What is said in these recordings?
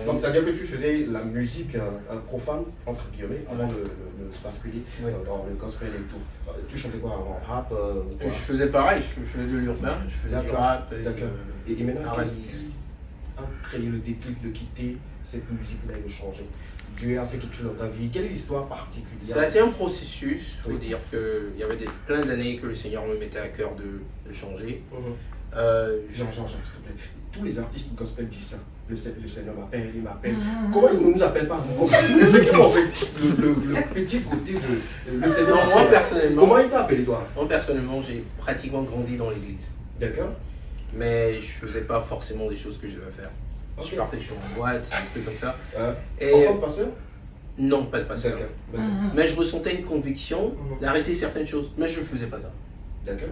Donc, c'est-à-dire que tu faisais la musique profane, entre guillemets, avant de se basculer dans le gospel et tout. Tu chantais quoi avant? Rap quoi? Je faisais pareil, je faisais de l'urbain, je faisais du rap. Et maintenant, qu'est-ce qui a créé le déclic de quitter cette musique-là et de changer? Dieu a fait quelque chose dans ta vie. Quelle est l'histoire particulière? Ça a été un processus. Il faut dire qu'il y avait plein d'années que le Seigneur me mettait à cœur de changer. Jean, s'il te plaît. Tous les artistes gospel disent ça. Le Seigneur m'appelle, il m'appelle. Comment il ne nous appelle pas? Explique-moi en fait le petit côté de le Seigneur. Non, moi personnellement. Comment il t'a appelé toi? Moi personnellement, j'ai pratiquement grandi dans l'église. D'accord. Mais je faisais pas forcément des choses que je devais faire. Je partais sur une boîte, des trucs comme ça. Enfant de pasteur? Non, pas de pasteur. D'accord. Mais je ressentais une conviction d'arrêter certaines choses. Mais je ne faisais pas ça. D'accord.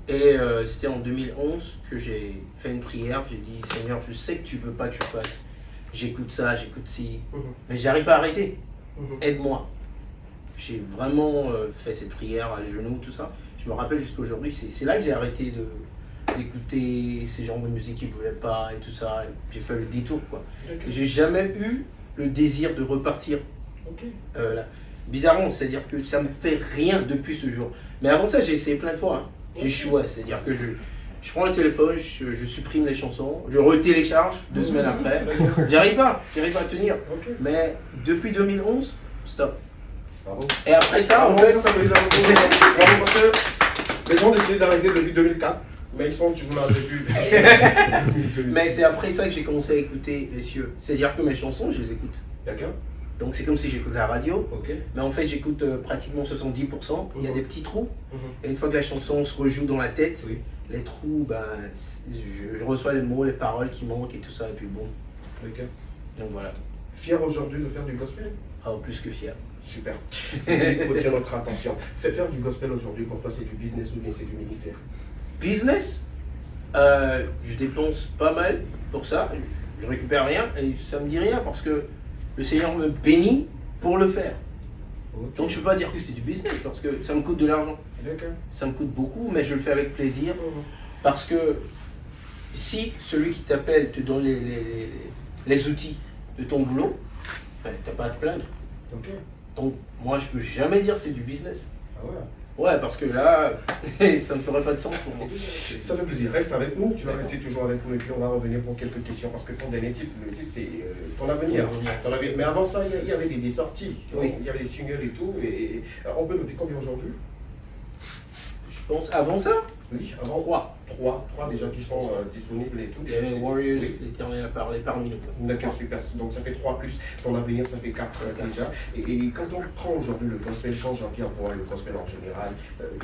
Et c'était en 2011 que j'ai fait une prière. J'ai dit, Seigneur, je sais que tu veux pas que je fasse. J'écoute ça, j'écoute ci. Mais j'arrive pas à arrêter. Aide-moi. J'ai vraiment fait cette prière à genoux, tout ça. Je me rappelle jusqu'à aujourd'hui, c'est là que j'ai arrêté d'écouter ces genres de musique qu'ils ne voulaient pas et tout ça. J'ai fait le détour, quoi. J'ai jamais eu le désir de repartir là. Bizarrement, c'est-à-dire que ça me fait rien depuis ce jour. Mais avant ça, j'ai essayé plein de fois. J'ai échoué, c'est-à-dire que je prends le téléphone, je supprime les chansons, je retélécharge 2 semaines après. J'arrive pas à tenir. Mais depuis 2011, stop. Bravo. Et après ça, en fait, ça veut dire bravo parce que les gens décident d'arrêter depuis 2004. Mais ils sont toujours là depuis. Mais c'est après ça que j'ai commencé à écouter les cieux. C'est-à-dire que mes chansons, je les écoute. D'accord. Donc c'est comme si j'écoute la radio. Ok. Mais en fait, j'écoute pratiquement 70%. Il y a des petits trous. Et une fois que la chanson se rejoue dans la tête, les trous, ben, je reçois les mots, les paroles qui manquent et tout ça. Et puis bon. Ok. Donc voilà. Fier aujourd'hui de faire du gospel? Ah, plus que fier. Super. Il faut tirer notre attention. Faire du gospel aujourd'hui, pour toi, c'est du business ou bien c'est du ministère? Business, je dépense pas mal pour ça, je récupère rien et ça me dit rien parce que le Seigneur me bénit pour le faire. Donc je ne peux pas dire que c'est du business parce que ça me coûte de l'argent. Ça me coûte beaucoup, mais je le fais avec plaisir parce que si celui qui t'appelle te donne les outils de ton boulot, ben, tu n'as pas à te plaindre. Donc moi je peux jamais dire que c'est du business. Ah ouais. Ouais, parce que là, ça ne ferait pas de sens pour moi. Ça fait plaisir. Reste avec nous. Tu vas rester toujours avec nous et puis on va revenir pour quelques questions parce que ton dernier titre, le titre c'est ton avenir. Mais avant ça, il y avait des sorties. Il y avait des singles et tout. Et on peut noter combien aujourd'hui? Je pense avant ça? Oui, avant 3 déjà qui sont disponibles et tout. Il y avait Warriors, l'Éternel a parlé parmi nous. D'accord, super. Donc ça fait 3 plus ton avenir, ça fait 4 déjà. Et quand on prend aujourd'hui le gospel, quand Jean-Pierre voit le gospel en général,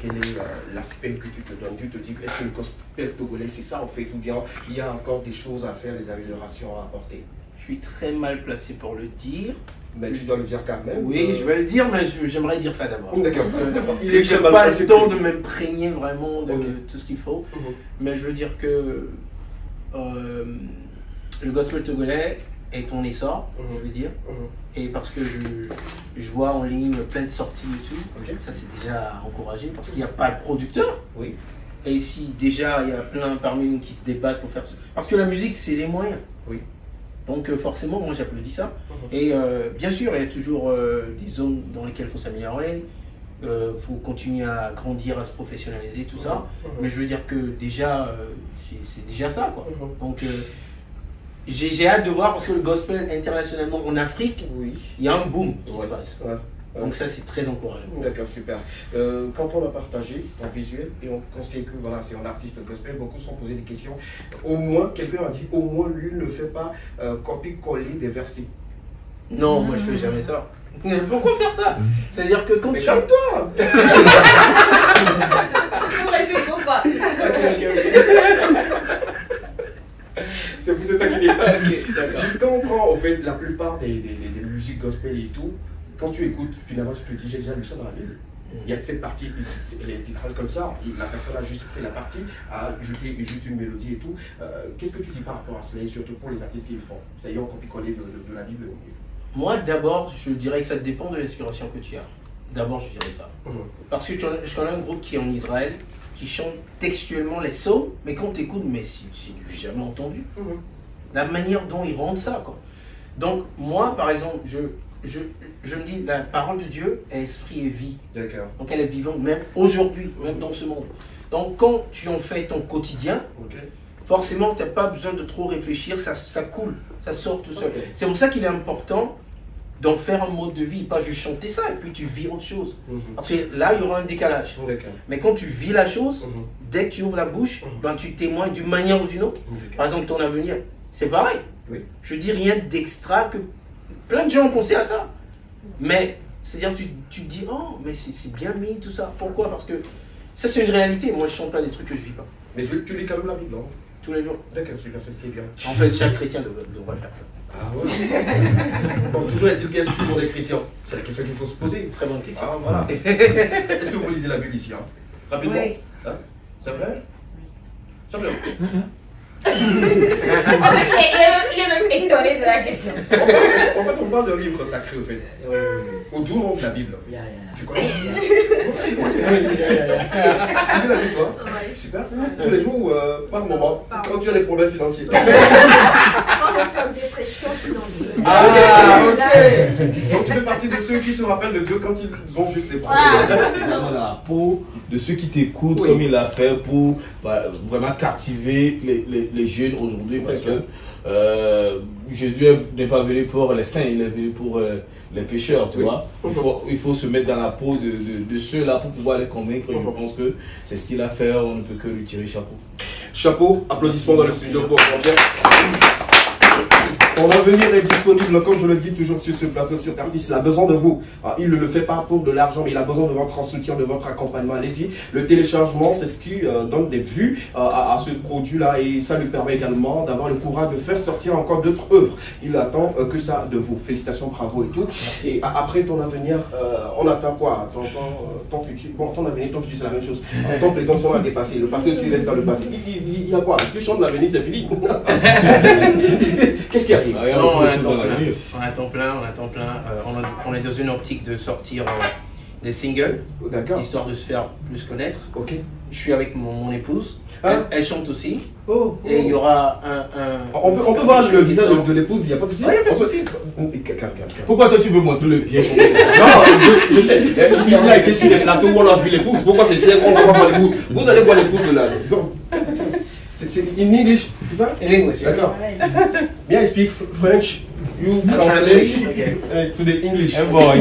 quel est l'aspect que tu te donnes? Tu te dis, est-ce que le gospel togolais c'est ça en fait ou bien il y a encore des choses à faire, des améliorations à apporter? Je suis très mal placé pour le dire. Mais tu dois le dire quand même. Oui, je vais le dire, mais j'aimerais dire ça d'abord. D'accord. Il n'est pas le temps de m'imprégner vraiment de tout ce qu'il faut. Mais je veux dire que le gospel togolais est en essor, je veux dire. Et parce que je vois en ligne plein de sorties et tout, ça c'est déjà encouragé parce qu'il n'y a pas de producteur. Et si déjà il y a plein parmi nous qui se débattent pour faire ça. Parce que la musique c'est les moyens. Donc forcément, moi j'applaudis ça. Et bien sûr, il y a toujours des zones dans lesquelles il faut s'améliorer. Il faut continuer à grandir, à se professionnaliser, tout ça. Mais je veux dire que déjà, c'est déjà ça, quoi. Donc j'ai hâte de voir parce que le gospel internationalement en Afrique, il y a un boom qui se passe. Donc ça c'est très encourageant. D'accord, super. Quand on a partagé en visuel et on sait que voilà, c'est un artiste gospel, beaucoup se sont posé des questions. Au moins, quelqu'un a dit, au moins lui ne fait pas copier-coller des versets. Non, moi je fais jamais ça. Pourquoi faire ça? C'est-à-dire que quand mais calme-toi. C'est beau pas. C'est pour te taquiner. Je comprends en fait la plupart des musiques gospel et tout. Quand tu écoutes, finalement, tu te dis, j'ai déjà lu ça dans la Bible. Il y a cette partie, elle est intégrale comme ça. La personne a juste pris la partie, a ajouté juste une mélodie et tout. Qu'est-ce que tu dis par rapport à cela, et surtout pour les artistes qui le font? C'est-à-dire, on copie-coller de la Bible. Moi, d'abord, je dirais que ça dépend de l'inspiration que tu as. D'abord, je dirais ça. Parce que je connais un groupe qui est en Israël, qui chante textuellement les psaumes, mais quand tu écoutes, mais c'est du jamais entendu. La manière dont ils rendent ça, quoi. Donc, moi, par exemple, je me dis, la parole de Dieu est esprit et vie. D'accord. Donc, elle est vivante même aujourd'hui, même dans ce monde. Donc, quand tu en fais ton quotidien, forcément, tu n'as pas besoin de trop réfléchir, ça coule, ça sort tout seul. C'est pour ça qu'il est important d'en faire un mode de vie, pas juste chanter ça et puis tu vis autre chose. Parce que là, il y aura un décalage. Mais quand tu vis la chose, dès que tu ouvres la bouche, ben, tu témoignes d'une manière ou d'une autre. Par exemple, ton avenir, c'est pareil. Je dis rien d'extra que plein de gens ont pensé à ça. Mais, c'est-à-dire, tu te dis, oh, mais c'est bien mis tout ça. Pourquoi? Parce que ça, c'est une réalité. Moi, je chante pas des trucs que je vis pas. Mais tu lis quand même la Bible, non? Tous les jours. D'accord, super, c'est ce qui est bien. En fait, chaque chrétien devrait faire ça. Ah ouais. Bon, toujours est-il que tout le monde est chrétien? C'est la question qu'il faut se poser. Très bonne question. Ah voilà. Est-ce que vous lisez la Bible ici, hein? Rapidement. Oui. Hein? C'est vrai? C'est vrai. Ok, il est même étonné de la question. En fait, on parle de livre sacré, au fait. Au tout nom de la Bible. Tu connais? Tu lis la Bible, toi? Super. Tous les jours ou par moment? Quand tu as des problèmes financiers. Quand on est en dépression financière. Ah, ok. Donc tu fais partie de ceux qui se rappellent de Dieu quand ils ont juste des problèmes. Dans la peau de ceux qui t'écoutent comme il l'a fait pour vraiment captiver les jeunes aujourd'hui parce que Jésus n'est pas venu pour les saints, il est venu pour les pécheurs, tu vois. Il faut se mettre dans la peau de ceux-là pour pouvoir les convaincre. Je pense que c'est ce qu'il a fait, on ne peut que lui tirer chapeau. Chapeau, applaudissements dans le studio pour Jean-Pierre. Ton avenir est disponible, comme je le dis toujours sur ce plateau, sur Artiste. Il a besoin de vous. Il ne le fait pas pour de l'argent, mais il a besoin de votre soutien, de votre accompagnement. Allez-y. Le téléchargement, c'est ce qui donne des vues à ce produit-là et ça lui permet également d'avoir le courage de faire sortir encore d'autres œuvres. Il attend que ça de vous. Félicitations, bravo et tout. Et après ton avenir, on attend quoi? Ton futur. Bon, ton avenir, ton futur, c'est la même chose. Ton présent sera dépassé. Le passé aussi reste dans le passé. Il y a quoi? Si tu chantes l'avenir, c'est fini. Qu'est-ce qui arrive? Non, on attend plein. On est dans une optique de sortir des singles, histoire de se faire plus connaître. Je suis avec mon épouse, elle chante aussi. Et il y aura On peut voir le visage de l'épouse, il n'y a pas de souci. Il n'y a pas de souci. Pourquoi toi tu veux montrer le pied? Non, je sais. Il a été sur les plateaux où on a vu l'épouse. Pourquoi c'est si on ne va pas voir l'épouse? Vous allez voir l'épouse de la. C'est in English, c'est ça? In English, d'accord. May I speak French? You translate to the English. Dans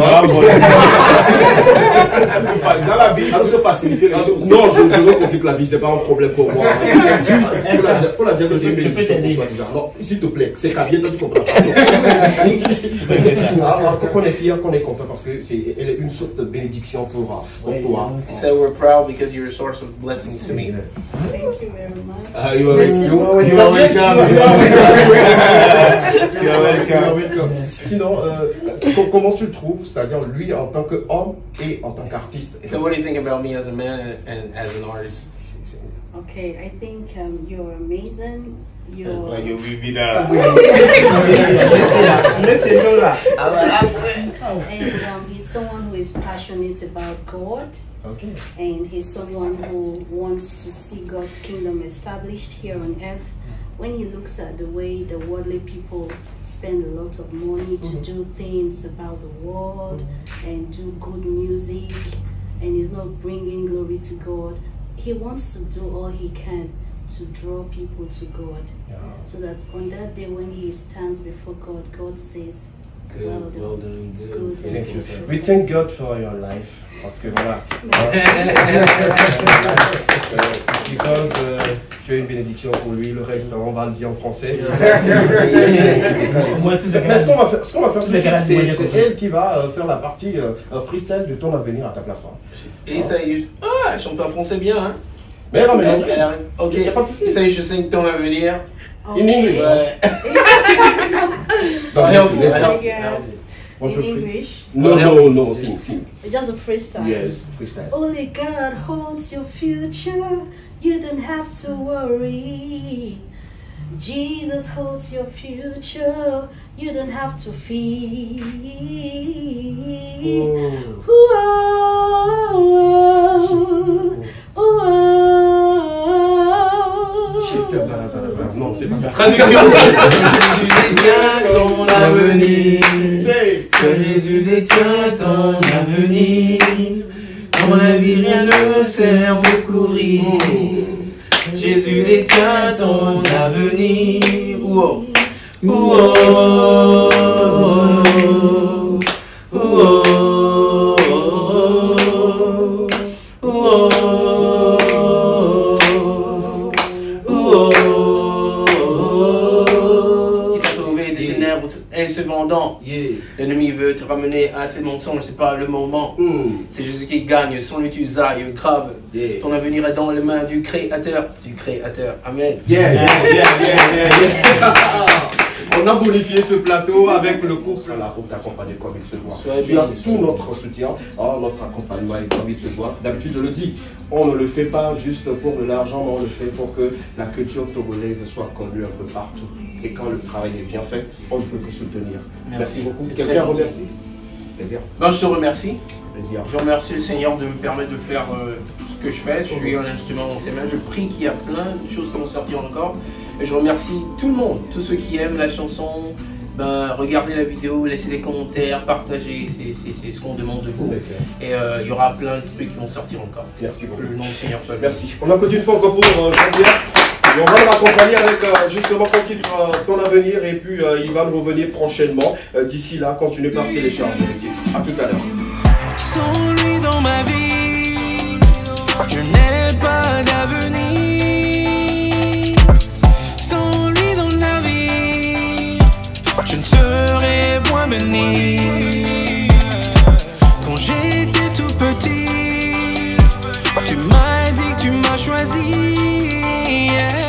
la vie, il faut se faciliter les choses. Non, je ne complique la vie, c'est pas un problème pour moi. Il faut la dire que c'est une bénédiction pour toi déjà. Non, s'il te plaît, c'est Kabien, toi tu comprends pas. Qu'on est fier, qu'on est content parce que elle est une sorte de bénédiction pour toi. So we're proud because you're a source of blessings to me. Thank you very much. You are welcome. Sinon, comment tu le trouves, c'est-à-dire lui en tant qu'homme et en tant qu'artiste? So what do you think about me as a man and as an artist? Okay, I think you're amazing. You're... And he's someone who is passionate about God. Okay. And he's someone who wants to see God's kingdom established here on earth. When he looks at the way the worldly people spend a lot of money to do things about the world and do good music, and he's not bringing glory to God, he wants to do all he can to draw people to God. So that on that day when he stands before God, God says, well done, good. Thank you. We thank God for your life. Parce que voilà. Because tu es une bénédiction pour lui, le reste on va le dire en français. Mais ce qu'on va faire, c'est elle qui va faire la partie freestyle de ton avenir à ta place. Et ça, elle chante pas français bien, hein? Mais non, mais ok, il n'y a pas de souci. Ça, je sing ton avenir. In English. In English? No, sing. Just a freestyle. Yes, freestyle. Only God holds your future. You don't have to worry. Jesus holds your future. You don't have to fear. Non, c'est pas ça. Traduction. Jésus détient ton avenir. Seul Jésus détient ton avenir. Sans la vie, rien ne sert de courir. Jésus détient ton avenir. Wow. Wow. Wow. Wow. Qui t'a sauvé des ténèbres. Et cependant, l'ennemi veut te ramener à ces mensonges, c'est pas le moment. C'est Jésus qui gagne, son lui tu zailles grave. Ton avenir est dans les mains du Créateur. Amen. On a bonifié ce plateau avec le couple là pour t'accompagner comme il se doit. Tu as tout notre soutien, notre accompagnement et comme il se doit. D'habitude, je le dis, on ne le fait pas juste pour de l'argent, mais on le fait pour que la culture togolaise soit connue un peu partout. Et quand le travail est bien fait, on ne peut que soutenir. Merci beaucoup. Quelqu'un remercie? Plaisir. Ben, je te remercie. Plaisir. Je remercie le Seigneur de me permettre de faire ce que je fais. Je suis un instrument dans ses mains. Je prie qu'il y a plein de choses qui vont sortir encore. Et je remercie tout le monde, tous ceux qui aiment la chanson. Ben, regardez la vidéo, laissez des commentaires, partagez, c'est ce qu'on demande de vous. Et il y aura plein de trucs qui vont sortir encore. Merci beaucoup. Le nom du Seigneur soit merci. On applaudit une fois encore pour Jean-Pierre. Et on va le raccompagner avec justement son titre Ton avenir et puis il va nous revenir prochainement. D'ici là, continuez par télécharger le titre. A tout à l'heure. Sans lui dans ma vie, je n'ai pas d'avenir. Sans lui dans la vie, je ne serai point béni. Quand j'étais tout petit, tu m'as dit que tu m'as choisi. Yeah.